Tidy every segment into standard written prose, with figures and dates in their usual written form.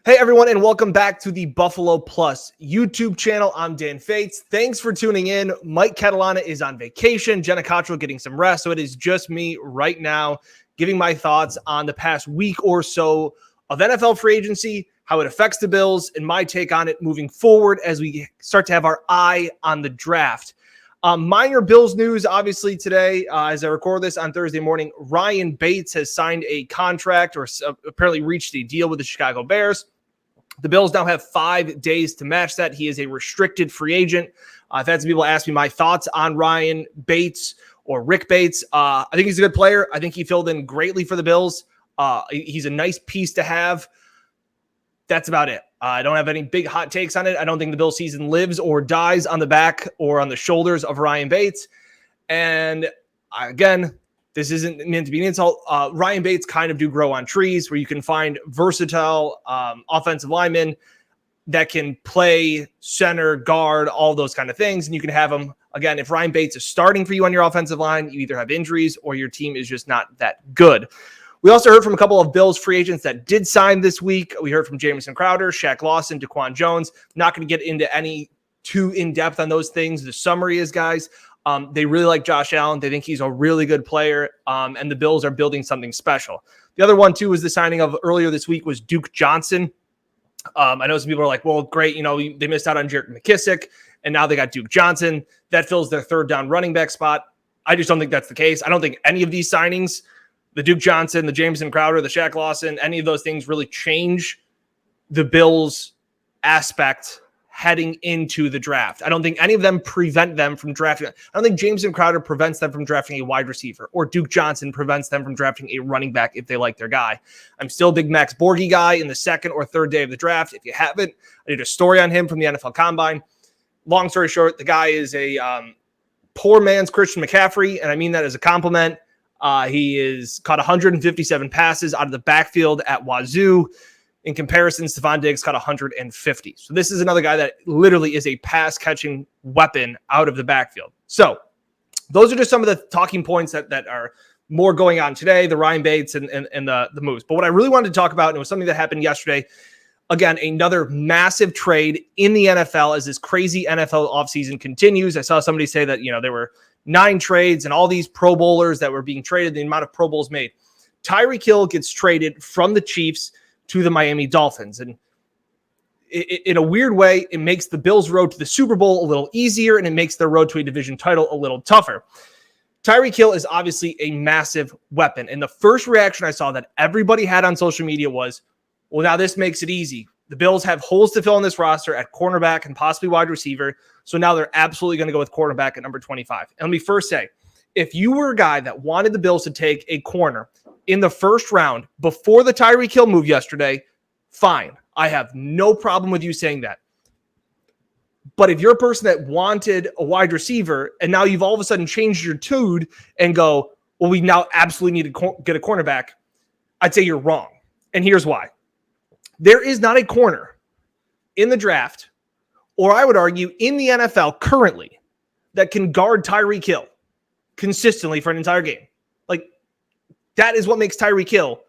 Hey everyone, and welcome back to the Buffalo Plus YouTube channel. I'm Dan Fates. Thanks for tuning in. Mike Catalana is on vacation. Jenna Cottrell getting some rest. So it is just me right now giving my thoughts on the past week or so of NFL free agency, how it affects the Bills, and my take on it moving forward as we start to have our eye on the draft. Minor Bills news, obviously, today, as I record this on Thursday morning. Ryan Bates has signed a contract or apparently reached a deal with the Chicago Bears. The Bills now have 5 days to match that. He is a restricted free agent. I've had some people ask me my thoughts on Ryan Bates or Rick Bates. I think he's a good player. I think he filled in greatly for the Bills. He's a nice piece to have. That's about it. I don't have any big hot takes on it. I don't think the Bills season lives or dies on the back or on the shoulders of Ryan Bates. And again, this isn't meant to be an insult. Ryan Bates kind of do grow on trees where you can find versatile offensive linemen that can play center, guard, all those kind of things. And you can have them, again, if Ryan Bates is starting for you on your offensive line, you either have injuries or your team is just not that good. We also heard from a couple of Bills free agents that did sign this week. We heard from Jamison Crowder, Shaq Lawson, Daquan Jones. Not going to get into any too in-depth on those things. The summary is, guys, they really like Josh Allen. They think he's a really good player, and the Bills are building something special. The other one, too, was the signing of earlier this week was Duke Johnson. I know some people are like, well, great, they missed out on Jerick McKissick, and now they got Duke Johnson. That fills their third down running back spot. I just don't think that's the case. I don't think any of these signings, the Duke Johnson, the Jamison Crowder, the Shaq Lawson, any of those things really change the Bills' aspect heading into the draft. I don't think any of them prevent them from drafting. I don't think Jamison Crowder prevents them from drafting a wide receiver, or Duke Johnson prevents them from drafting a running back if they like their guy. I'm still a big Max Borghi guy in the second or third day of the draft. If you haven't, I did a story on him from the NFL Combine. Long story short, the guy is a poor man's Christian McCaffrey, and I mean that as a compliment. He is caught 157 passes out of the backfield at Wazoo. In comparison, Stephon Diggs caught 150. So this is another guy that literally is a pass-catching weapon out of the backfield. So those are just some of the talking points that are more going on today, the Ryan Bates and the moves. But what I really wanted to talk about, and it was something that happened yesterday, again, another massive trade in the NFL as this crazy NFL offseason continues. I saw somebody say that, there were 9 trades and all these Pro Bowlers that were being traded, the amount of Pro Bowls made. Tyreek Hill gets traded from the Chiefs to the Miami Dolphins. And in a weird way, it makes the Bills' road to the Super Bowl a little easier, and it makes their road to a division title a little tougher. Tyreek Hill is obviously a massive weapon. And the first reaction I saw that everybody had on social media was, well, now this makes it easy. The Bills have holes to fill in this roster at cornerback and possibly wide receiver. So now they're absolutely going to go with cornerback at number 25. And let me first say, if you were a guy that wanted the Bills to take a corner in the first round before the Tyreek Hill move yesterday, fine. I have no problem with you saying that. But if you're a person that wanted a wide receiver and now you've all of a sudden changed your tune and go, well, we now absolutely need to get a cornerback, I'd say you're wrong. And here's why. There is not a corner in the draft, or I would argue in the NFL currently, that can guard Tyreek Hill consistently for an entire game. That is what makes Tyreek Hill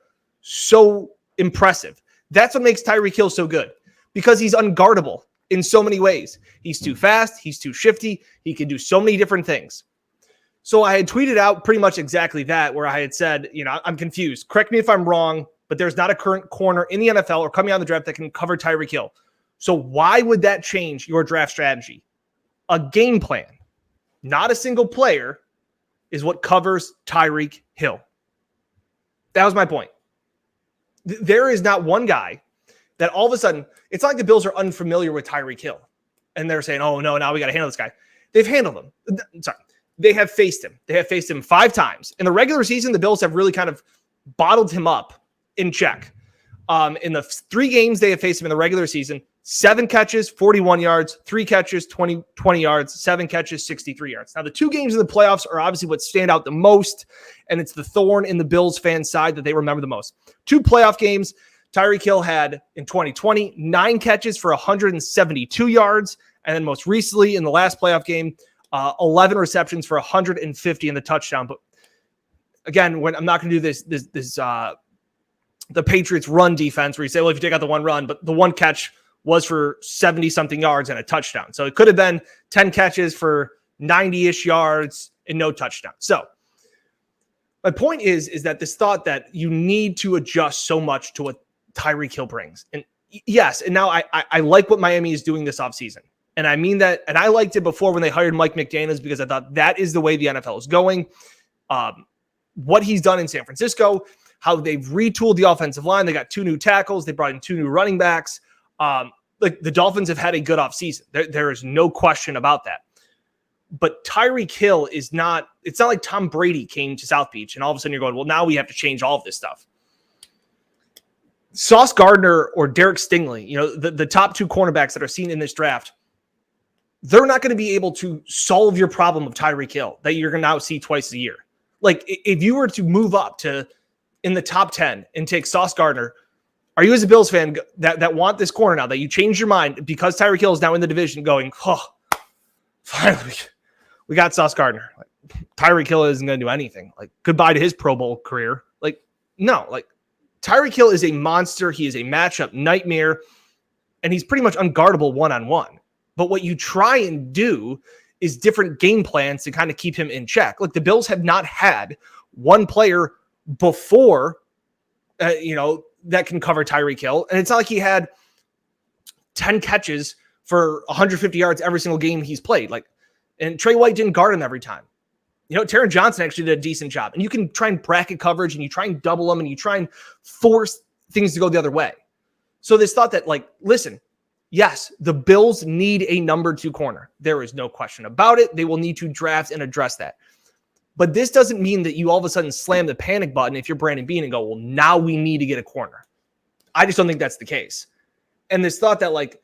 so impressive. That's what makes Tyreek Hill so good, because he's unguardable in so many ways. He's too fast. He's too shifty. He can do so many different things. So I had tweeted out pretty much exactly that, where I had said, I'm confused. Correct me if I'm wrong, but there's not a current corner in the NFL or coming out of the draft that can cover Tyreek Hill. So why would that change your draft strategy? A game plan, not a single player, is what covers Tyreek Hill. That was my point. There is not one guy that all of a sudden, it's not like the Bills are unfamiliar with Tyreek Hill and they're saying, oh, no, now we got to handle this guy. They've handled him. Sorry. They have faced him. They have faced him 5 times. In the regular season, the Bills have really kind of bottled him up in check. In the 3 games they have faced him in the regular season, 7 catches, 41 yards, 3 catches, 20 yards, 7 catches, 63 yards. Now, the 2 games in the playoffs are obviously what stand out the most, and it's the thorn in the Bills fan side that they remember the most. 2 playoff games, Tyreek Hill had in 2020, 9 catches for 172 yards, and then most recently in the last playoff game, 11 receptions for 150 in the touchdown. But again, when I'm not going to do this the Patriots run defense where you say, well, if you take out the one run, but the one catch was for 70 something yards and a touchdown. So it could have been 10 catches for 90-ish yards and no touchdown. So my point is that this thought that you need to adjust so much to what Tyreek Hill brings. And yes, and now I like what Miami is doing this offseason. And I mean that, and I liked it before when they hired Mike McDaniels because I thought that is the way the NFL is going. What he's done in San Francisco, how they've retooled the offensive line. They got 2 new tackles. They brought in 2 new running backs. Like the Dolphins have had a good offseason. There is no question about that. But Tyreek Hill is not, it's not like Tom Brady came to South Beach and all of a sudden you're going, well, now we have to change all of this stuff. Sauce Gardner or Derek Stingley, you know, the top 2 cornerbacks that are seen in this draft, they're not going to be able to solve your problem of Tyreek Hill that you're going to now see twice a year. Like if you were to move up to in the top 10 and take Sauce Gardner, are you as a Bills fan that want this corner now, that you change your mind because Tyreek Hill is now in the division going, oh, finally, we got Sauce Gardner. Like, Tyreek Hill isn't going to do anything. Like, goodbye to his Pro Bowl career. Like, no. Like, Tyreek Hill is a monster. He is a matchup nightmare, and he's pretty much unguardable one-on-one. But what you try and do is different game plans to kind of keep him in check. Like, the Bills have not had one player before, that can cover Tyreek Hill. And it's not like he had 10 catches for 150 yards every single game he's played. Like, and Trey White didn't guard him every time. Taron Johnson actually did a decent job. And you can try and bracket coverage and you try and double them and you try and force things to go the other way. So this thought that, like, listen, yes, the Bills need a number 2 corner. There is no question about it. They will need to draft and address that. But this doesn't mean that you all of a sudden slam the panic button if you're Brandon Beane and go, well, now we need to get a corner. I just don't think that's the case. And this thought that, like,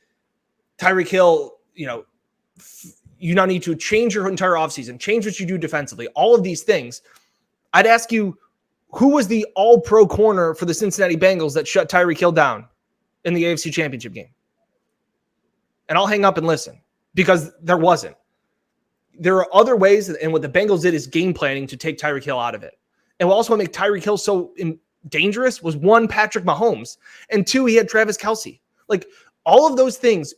Tyreek Hill, you now need to change your entire offseason, change what you do defensively, all of these things. I'd ask you, who was the all-pro corner for the Cincinnati Bengals that shut Tyreek Hill down in the AFC Championship game? And I'll hang up and listen because there wasn't. There are other ways, and what the Bengals did is game planning to take Tyreek Hill out of it. And what also made Tyreek Hill so dangerous was 1, Patrick Mahomes, and 2, he had Travis Kelce. Like, all of those things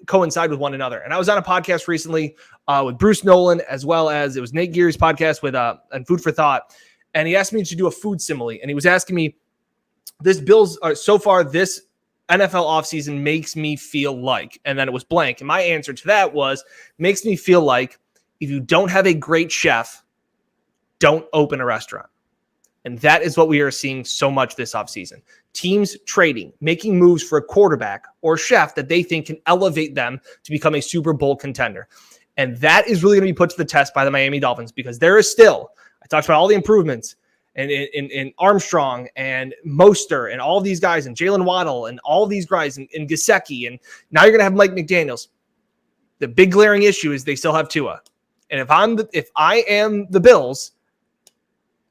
coincide with one another. And I was on a podcast recently with Bruce Nolan, as well as it was Nate Geary's podcast with and Food for Thought. And he asked me to do a food simile. And he was asking me, this Bills, so far, this NFL offseason makes me feel like, and then it was blank. And my answer to that was, makes me feel like if you don't have a great chef, don't open a restaurant. And that is what we are seeing so much this offseason. Teams trading, making moves for a quarterback or chef that they think can elevate them to become a Super Bowl contender. And that is really going to be put to the test by the Miami Dolphins because there is still, I talked about all the improvements and in Armstrong and Mostert and all these guys and Jalen Waddle and all these guys and Gesicki. And now you're going to have Mike McDaniels. The big glaring issue is they still have Tua. And if I am the Bills,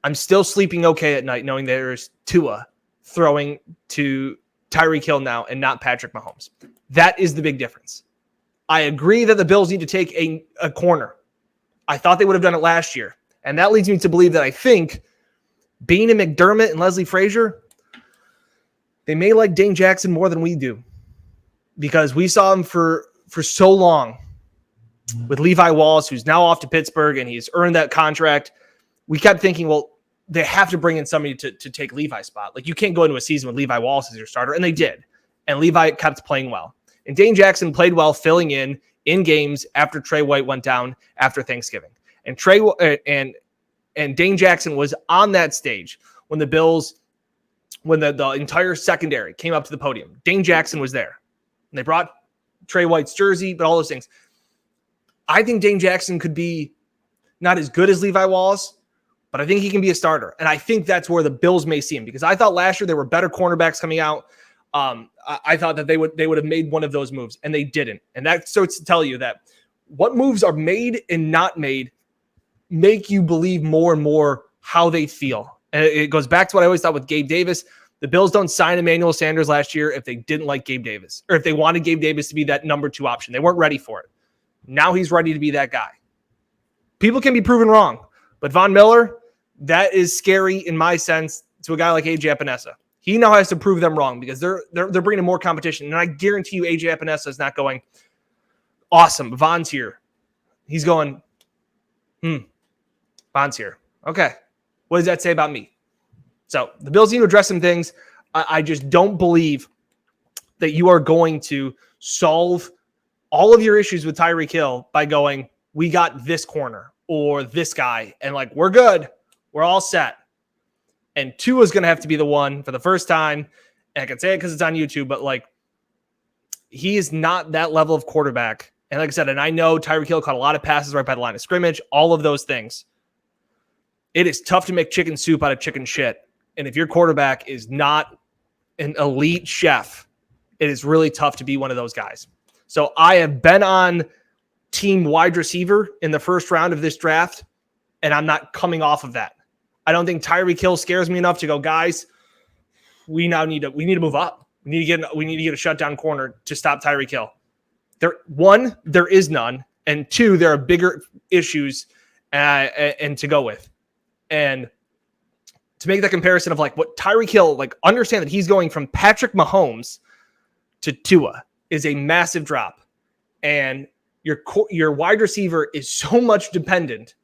I'm still sleeping okay at night knowing there's Tua throwing to Tyreek Hill now and not Patrick Mahomes. That is the big difference. I agree that the Bills need to take a corner. I thought they would have done it last year. And that leads me to believe that I think Beane and McDermott and Leslie Frazier, they may like Dane Jackson more than we do because we saw him for so long with Levi Wallace, who's now off to Pittsburgh and he's earned that contract. We kept thinking, well, they have to bring in somebody to take Levi's spot. Like, you can't go into a season with Levi Wallace as your starter, and they did. And Levi kept playing well. And Dane Jackson played well filling in games after Trey White went down after Thanksgiving. And and Dane Jackson was on that stage when the Bills, when the entire secondary came up to the podium. Dane Jackson was there. And they brought Trey White's jersey, but all those things. I think Dane Jackson could be not as good as Levi Wallace, but I think he can be a starter. And I think that's where the Bills may see him because I thought last year there were better cornerbacks coming out. I thought that they would have made one of those moves, and they didn't. And that starts to tell you that what moves are made and not made make you believe more and more how they feel. And it goes back to what I always thought with Gabe Davis. The Bills don't sign Emmanuel Sanders last year if they didn't like Gabe Davis or if they wanted Gabe Davis to be that number 2 option. They weren't ready for it. Now he's ready to be that guy. People can be proven wrong, but Von Miller, that is scary in my sense to a guy like AJ Epinesa. He now has to prove them wrong because they're bringing more competition. And I guarantee you AJ Epinesa is not going, awesome, Von's here. He's going, Von's here. Okay. What does that say about me? So the Bills need to address some things. I just don't believe that you are going to solve all of your issues with Tyreek Hill by going, we got this corner or this guy, and like, we're good. We're all set. And Tua is going to have to be the one for the first time. And I can say it because it's on YouTube, but like, he is not that level of quarterback. And like I said, and I know Tyreek Hill caught a lot of passes right by the line of scrimmage, all of those things. It is tough to make chicken soup out of chicken shit. And if your quarterback is not an elite chef, it is really tough to be one of those guys. So I have been on team wide receiver in the first round of this draft, and I'm not coming off of that. I don't think Tyreek Hill scares me enough to go, guys, we need to move up. We need to get a shutdown corner to stop Tyreek Hill. There is none, and two, there are bigger issues and to go with. And to make that comparison of like what Tyreek Hill, like understand that he's going from Patrick Mahomes to Tua is a massive drop. And your wide receiver is so much dependent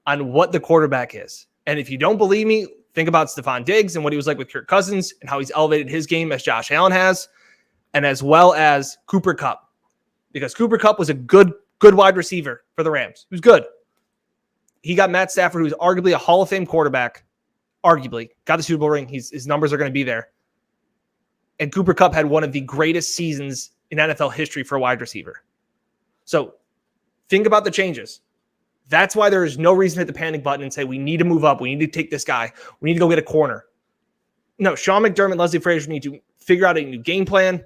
on what the quarterback is. And if you don't believe me, think about Stephon Diggs and what he was like with Kirk Cousins and how he's elevated his game as Josh Allen has, and as well as Cooper Kupp. Because Cooper Kupp was a good wide receiver for the Rams. He was good. He got Matt Stafford, who's arguably a Hall of Fame quarterback, arguably, got the Super Bowl ring. His numbers are going to be there. And Cooper Kupp had one of the greatest seasons in NFL history for a wide receiver. So think about the changes. That's why there is no reason to hit the panic button and say, we need to move up. We need to take this guy. We need to go get a corner. No, Sean McDermott and Leslie Frazier need to figure out a new game plan.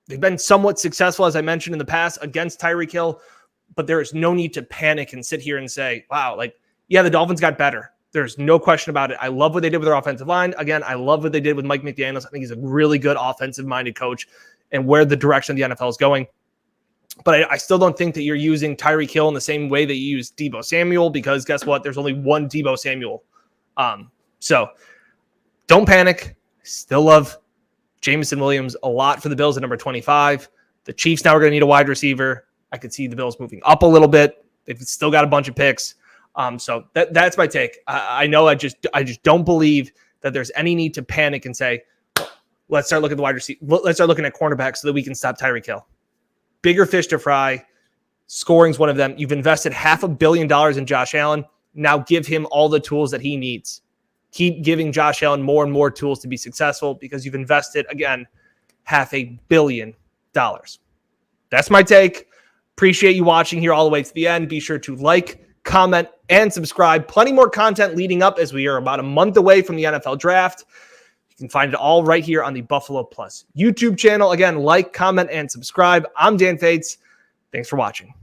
They've been somewhat successful, as I mentioned in the past, against Tyreek Hill, but there is no need to panic and sit here and say, wow, like, yeah, the Dolphins got better. There's no question about it. I love what they did with their offensive line. Again, I love what they did with Mike McDaniels. I think he's a really good offensive-minded coach and where the direction of the NFL is going. But I still don't think that you're using Tyreek Hill in the same way that you use Deebo Samuel, because guess what? There's only one Deebo Samuel. So don't panic. Still love Jameson Williams a lot for the Bills at number 25. The Chiefs now are going to need a wide receiver. I could see the Bills moving up a little bit. They've still got a bunch of picks. So that's my take. I know I just don't believe that there's any need to panic and say, let's start looking at the wide receiver. Let's start looking at cornerbacks so that we can stop Tyreek Hill. Bigger fish to fry. Scoring's one of them. You've invested $500 million in Josh Allen. Now give him all the tools that he needs. Keep giving Josh Allen more and more tools to be successful because you've invested, again, $500 million. That's my take. Appreciate you watching here all the way to the end. Be sure to like, comment, and subscribe. Plenty more content leading up as we are about a month away from the NFL draft. You can find it all right here on the Buffalo Plus YouTube channel. Again, like, comment, and subscribe. I'm Dan Fates. Thanks for watching.